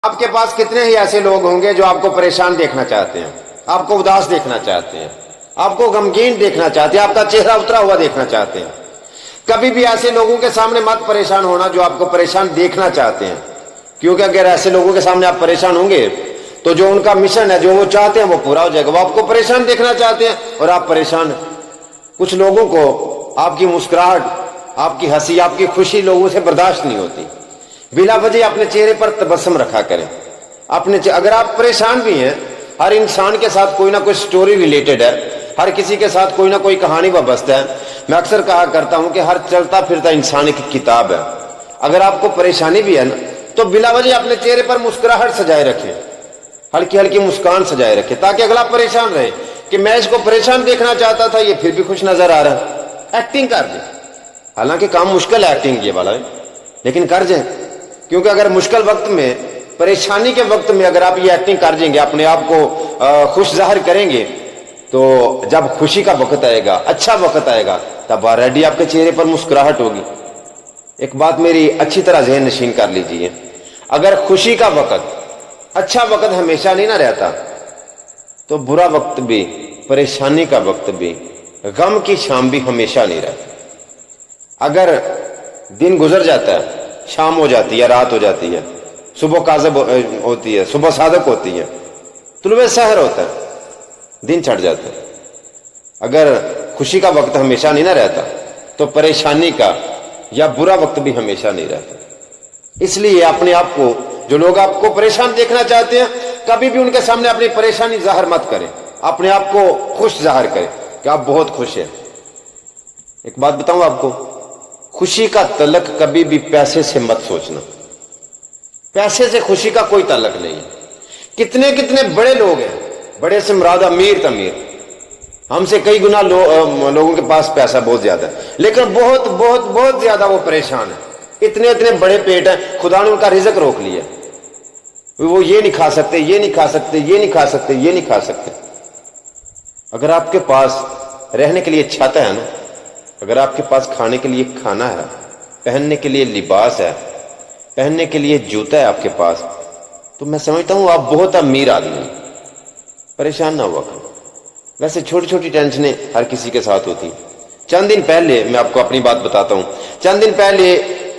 آپ کے پاس کتنے ہی ایسے لوگ ہوں گے جو آپ کو پریشان دیکھنا چاہتے ہیں، آپ کو اداس دیکھنا چاہتے ہیں، آپ کو غمگین دیکھنا چاہتے ہیں، آپ کا چہرہ اترا ہوا دیکھنا چاہتے ہیں۔ کبھی بھی ایسے لوگوں کے سامنے مت پریشان ہونا جو آپ کو پریشان دیکھنا چاہتے ہیں، کیونکہ اگر ایسے لوگوں کے سامنے آپ پریشان ہوں گے تو جو ان کا مشن ہے، جو وہ چاہتے ہیں، وہ پورا ہو جائے گا۔ وہ آپ کو پریشان دیکھنا چاہتے ہیں اور آپ پریشان ہیں۔ کچھ لوگوں کو آپ کی مسکراہٹ، آپ کی ہنسی، آپ کی خوشی لوگوں سے برداشت نہیں ہوتی۔ بلا وجہ اپنے چہرے پر تبسم رکھا کریں۔ اگر آپ پریشان بھی ہیں، ہر انسان کے ساتھ کوئی نہ کوئی سٹوری ریلیٹڈ ہے، ہر کسی کے ساتھ کوئی نہ کوئی کہانی وابستہ ہے۔ میں اکثر کہا کرتا ہوں کہ ہر چلتا پھرتا انسان ایک کتاب ہے۔ اگر آپ کو پریشانی بھی ہے نا تو بلا وجہ اپنے چہرے پر مسکراہٹ سجائے رکھیں، ہلکی ہلکی مسکان سجائے رکھیں، تاکہ اگلا پریشان رہے کہ میں اس کو پریشان دیکھنا چاہتا تھا، یہ پھر بھی خوش نظر آ رہا ہے۔ ایکٹنگ کر دیں، حالانکہ کام مشکل ہے ایکٹنگ یہ والا ہے، لیکن کر جائیں، کیونکہ اگر مشکل وقت میں، پریشانی کے وقت میں اگر آپ یہ ایکٹنگ کر دیں گے، اپنے آپ کو خوش ظاہر کریں گے، تو جب خوشی کا وقت آئے گا، اچھا وقت آئے گا، تب آلریڈی آپ کے چہرے پر مسکراہٹ ہوگی۔ ایک بات میری اچھی طرح ذہن نشین کر لیجئے، اگر خوشی کا وقت، اچھا وقت ہمیشہ نہیں نہ رہتا، تو برا وقت بھی، پریشانی کا وقت بھی، غم کی شام بھی ہمیشہ نہیں رہتا۔ اگر دن گزر جاتا ہے، شام ہو جاتی ہے، رات ہو جاتی ہے، صبح کاذب ہوتی ہے، صبح صادق ہوتی ہے، طلوع سحر ہوتا ہے، دن چڑھ جاتا ہے۔ اگر خوشی کا وقت ہمیشہ نہیں نہ رہتا تو پریشانی کا یا برا وقت بھی ہمیشہ نہیں رہتا۔ اس لیے اپنے آپ کو، جو لوگ آپ کو پریشان دیکھنا چاہتے ہیں، کبھی بھی ان کے سامنے اپنی پریشانی ظاہر مت کریں، اپنے آپ کو خوش ظاہر کریں کہ آپ بہت خوش ہیں۔ ایک بات بتاؤں آپ کو، خوشی کا تعلق کبھی بھی پیسے سے مت سوچنا۔ پیسے سے خوشی کا کوئی تعلق نہیں ہے۔ کتنے کتنے بڑے لوگ ہیں، بڑے سے مراد امیر تمیر، ہم سے کئی گنا لوگوں کے پاس پیسہ بہت زیادہ ہے، لیکن بہت بہت بہت زیادہ وہ پریشان ہیں۔ اتنے اتنے بڑے پیٹ ہیں، خدا نے ان کا رزق روک لیا، وہ یہ نہیں کھا سکتے، یہ نہیں کھا سکتے، یہ نہیں کھا سکتے، یہ نہیں کھا سکتے۔ اگر آپ کے پاس رہنے کے لیے چھت ہے نا، اگر آپ کے پاس کھانے کے لیے کھانا ہے، پہننے کے لیے لباس ہے، پہننے کے لیے جوتا ہے آپ کے پاس، تو میں سمجھتا ہوں آپ بہت امیر آدمی ہیں۔ پریشان نہ ہوا کریں۔ ویسے چھوٹی چھوٹی ٹینشنیں ہر کسی کے ساتھ ہوتی ہیں۔ چند دن پہلے میں آپ کو اپنی بات بتاتا ہوں، چند دن پہلے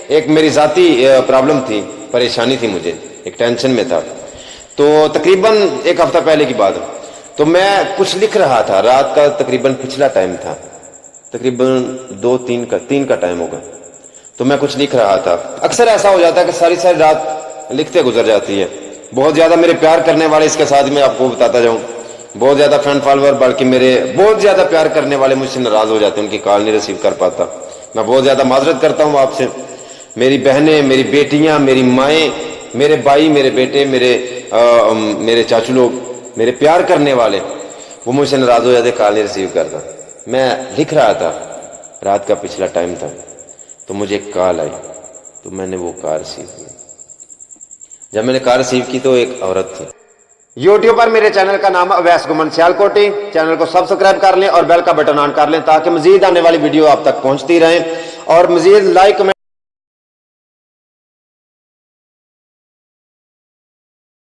ایک میری ذاتی پرابلم تھی، پریشانی تھی، مجھے ایک ٹینشن میں تھا۔ تو تقریباً ایک ہفتہ پہلے کی بات ہے، تو میں کچھ لکھ رہا تھا، رات کا تقریباً پچھلا ٹائم تھا، تقریباً 2-3 کا ٹائم ہوگا، تو میں کچھ لکھ رہا تھا۔ اکثر ایسا ہو جاتا ہے کہ ساری رات لکھتے گزر جاتی ہے۔ بہت زیادہ میرے پیار کرنے والے، اس کے ساتھ میں آپ کو بتاتا جاؤں، بہت زیادہ فین فالوور، بلکہ میرے بہت زیادہ پیار کرنے والے مجھ سے ناراض ہو جاتے ہیں، ان کی کال نہیں ریسیو کر پاتا۔ میں بہت زیادہ معذرت کرتا ہوں آپ سے۔ میری بہنیں، میری بیٹیاں، میری مائیں، میرے بھائی، میرے بیٹے، میرے چاچو لوگ، میرے پیار کرنے والے، وہ مجھ سے ناراض ہو جاتے، کال نہیں ریسیو کرتا۔ میں لکھ رہا تھا، رات کا پچھلا ٹائم تھا، تو مجھے ایک کال آئی، تو میں نے وہ کال ریسیو کی۔ جب میں نے کال ریسیو کی تو ایک عورت تھی۔ یوٹیوب پر میرے چینل کا نام ہے اویس گمن سیالکوٹی، چینل کو سبسکرائب کر لیں اور بیل کا بٹن آن کر لیں، تاکہ مزید آنے والی ویڈیو آپ تک پہنچتی رہیں، اور مزید لائک